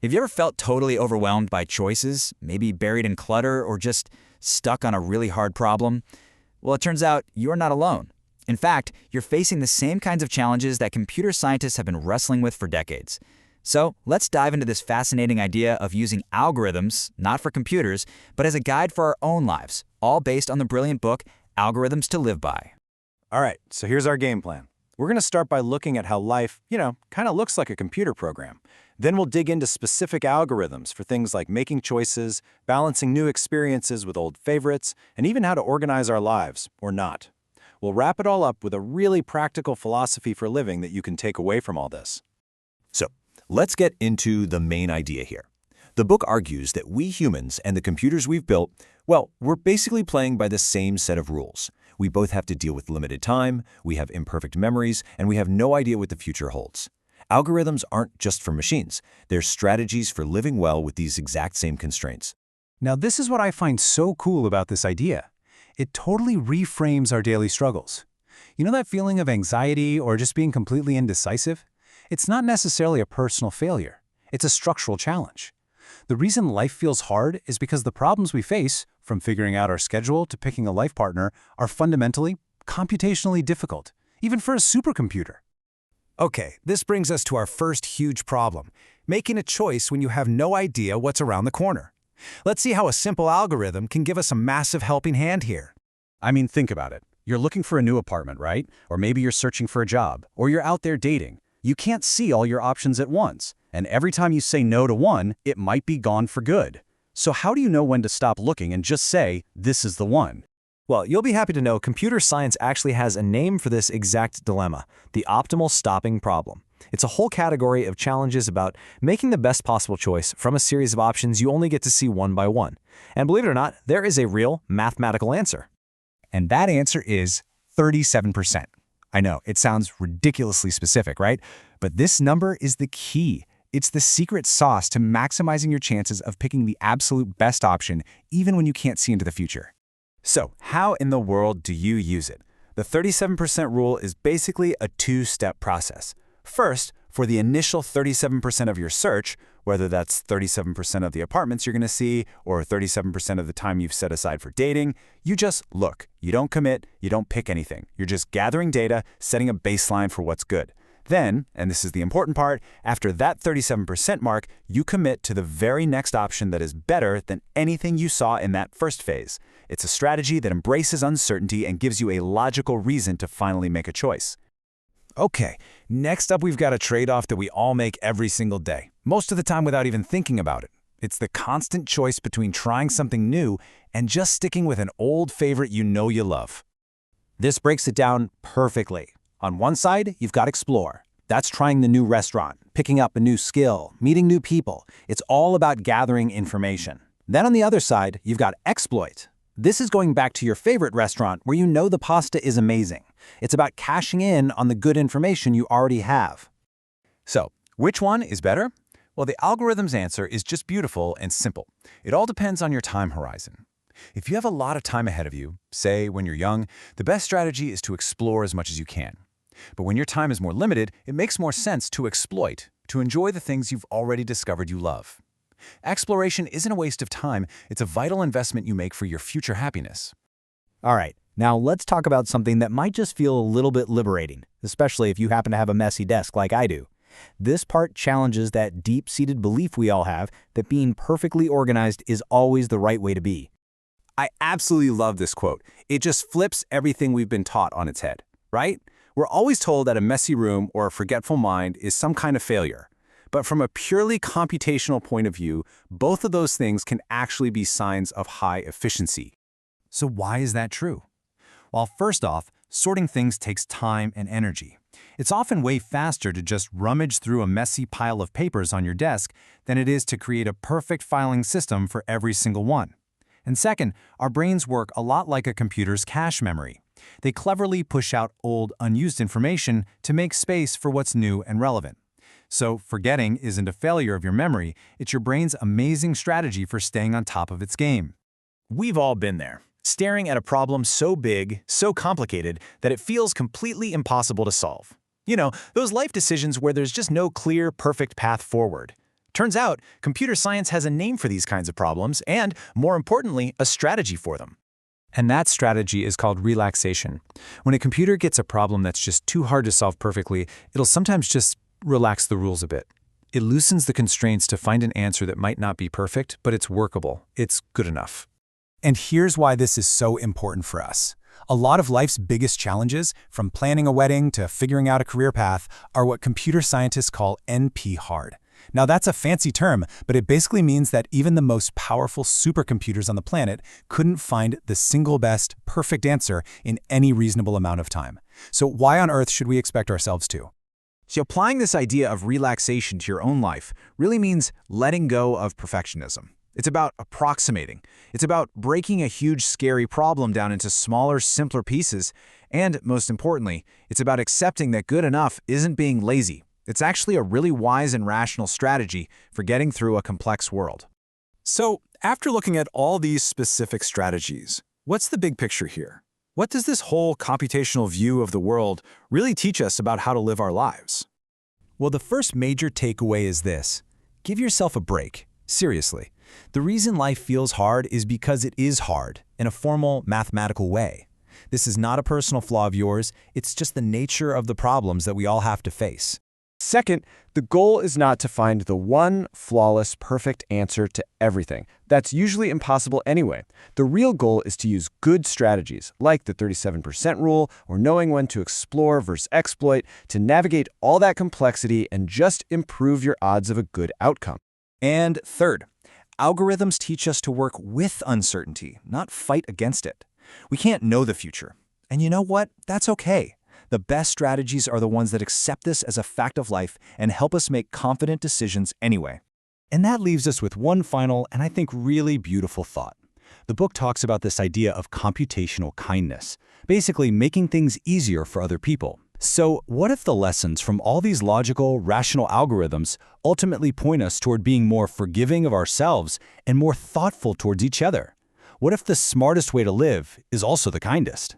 Have you ever felt totally overwhelmed by choices, maybe buried in clutter or just stuck on a really hard problem? Well, it turns out you're not alone. In fact, you're facing the same kinds of challenges that computer scientists have been wrestling with for decades. So let's dive into this fascinating idea of using algorithms, not for computers, but as a guide for our own lives, all based on the brilliant book, Algorithms to Live By. All right, so here's our game plan. We're going to start by looking at how life, kind of looks like a computer program. Then we'll dig into specific algorithms for things like making choices, balancing new experiences with old favorites, and even how to organize our lives, or not. We'll wrap it all up with a really practical philosophy for living that you can take away from all this. So, let's get into the main idea here. The book argues that we humans and the computers we've built, well, we're basically playing by the same set of rules. We both have to deal with limited time, we have imperfect memories, and we have no idea what the future holds. Algorithms aren't just for machines. They're strategies for living well with these exact same constraints. Now, this is what I find so cool about this idea. It totally reframes our daily struggles. You know that feeling of anxiety or just being completely indecisive? It's not necessarily a personal failure. It's a structural challenge. The reason life feels hard is because the problems we face, from figuring out our schedule to picking a life partner, are fundamentally, computationally difficult, even for a supercomputer. Okay, this brings us to our first huge problem, making a choice when you have no idea what's around the corner. Let's see how a simple algorithm can give us a massive helping hand here. I mean, think about it. You're looking for a new apartment, right? Or maybe you're searching for a job, or you're out there dating. You can't see all your options at once, and every time you say no to one, it might be gone for good. So how do you know when to stop looking and just say, this is the one? Well, you'll be happy to know computer science actually has a name for this exact dilemma, the optimal stopping problem. It's a whole category of challenges about making the best possible choice from a series of options you only get to see one by one. And believe it or not, there is a real mathematical answer. And that answer is 37%. I know, it sounds ridiculously specific, right? But this number is the key. It's the secret sauce to maximizing your chances of picking the absolute best option, even when you can't see into the future. So, how in the world do you use it? The 37% rule is basically a two-step process. First, for the initial 37% of your search, whether that's 37% of the apartments you're going to see or 37% of the time you've set aside for dating, you just look. You don't commit, you don't pick anything. You're just gathering data, setting a baseline for what's good. Then, and this is the important part, after that 37% mark, you commit to the very next option that is better than anything you saw in that first phase. It's a strategy that embraces uncertainty and gives you a logical reason to finally make a choice. Okay, next up we've got a trade-off that we all make every single day, most of the time without even thinking about it. It's the constant choice between trying something new and just sticking with an old favorite you know you love. This breaks it down perfectly. On one side, you've got explore. That's trying the new restaurant, picking up a new skill, meeting new people. It's all about gathering information. Then on the other side, you've got exploit. This is going back to your favorite restaurant where you know the pasta is amazing. It's about cashing in on the good information you already have. So, which one is better? Well, the algorithm's answer is just beautiful and simple. It all depends on your time horizon. If you have a lot of time ahead of you, say when you're young, the best strategy is to explore as much as you can. But when your time is more limited, it makes more sense to exploit, to enjoy the things you've already discovered you love. Exploration isn't a waste of time, it's a vital investment you make for your future happiness. All right, now let's talk about something that might just feel a little bit liberating, especially if you happen to have a messy desk like I do. This part challenges that deep-seated belief we all have that being perfectly organized is always the right way to be. I absolutely love this quote. It just flips everything we've been taught on its head, right? We're always told that a messy room or a forgetful mind is some kind of failure. But from a purely computational point of view, both of those things can actually be signs of high efficiency. So why is that true? Well, first off, sorting things takes time and energy. It's often way faster to just rummage through a messy pile of papers on your desk than it is to create a perfect filing system for every single one. And second, our brains work a lot like a computer's cache memory. They cleverly push out old, unused information to make space for what's new and relevant. So forgetting isn't a failure of your memory, it's your brain's amazing strategy for staying on top of its game. We've all been there, staring at a problem so big, so complicated, that it feels completely impossible to solve. You know, those life decisions where there's just no clear, perfect path forward. Turns out, computer science has a name for these kinds of problems and, more importantly, a strategy for them. And that strategy is called relaxation. When a computer gets a problem that's just too hard to solve perfectly, it'll sometimes just relax the rules a bit. It loosens the constraints to find an answer that might not be perfect, but it's workable. It's good enough. And here's why this is so important for us. A lot of life's biggest challenges, from planning a wedding to figuring out a career path, are what computer scientists call NP-hard. Now that's a fancy term, but it basically means that even the most powerful supercomputers on the planet couldn't find the single best, perfect answer in any reasonable amount of time. So why on earth should we expect ourselves to? So applying this idea of relaxation to your own life really means letting go of perfectionism. It's about approximating. It's about breaking a huge, scary problem down into smaller, simpler pieces. And most importantly, it's about accepting that good enough isn't being lazy. It's actually a really wise and rational strategy for getting through a complex world. So, after looking at all these specific strategies, what's the big picture here? What does this whole computational view of the world really teach us about how to live our lives? Well, the first major takeaway is this. Give yourself a break. Seriously. The reason life feels hard is because it is hard, in a formal, mathematical way. This is not a personal flaw of yours, it's just the nature of the problems that we all have to face. Second, the goal is not to find the one flawless, perfect answer to everything. That's usually impossible anyway. The real goal is to use good strategies, like the 37% rule or knowing when to explore versus exploit, to navigate all that complexity and just improve your odds of a good outcome. And third, algorithms teach us to work with uncertainty, not fight against it. We can't know the future. And you know what? That's okay. The best strategies are the ones that accept this as a fact of life and help us make confident decisions anyway. And that leaves us with one final and I think really beautiful thought. The book talks about this idea of computational kindness, basically making things easier for other people. So what if the lessons from all these logical, rational algorithms ultimately point us toward being more forgiving of ourselves and more thoughtful towards each other? What if the smartest way to live is also the kindest?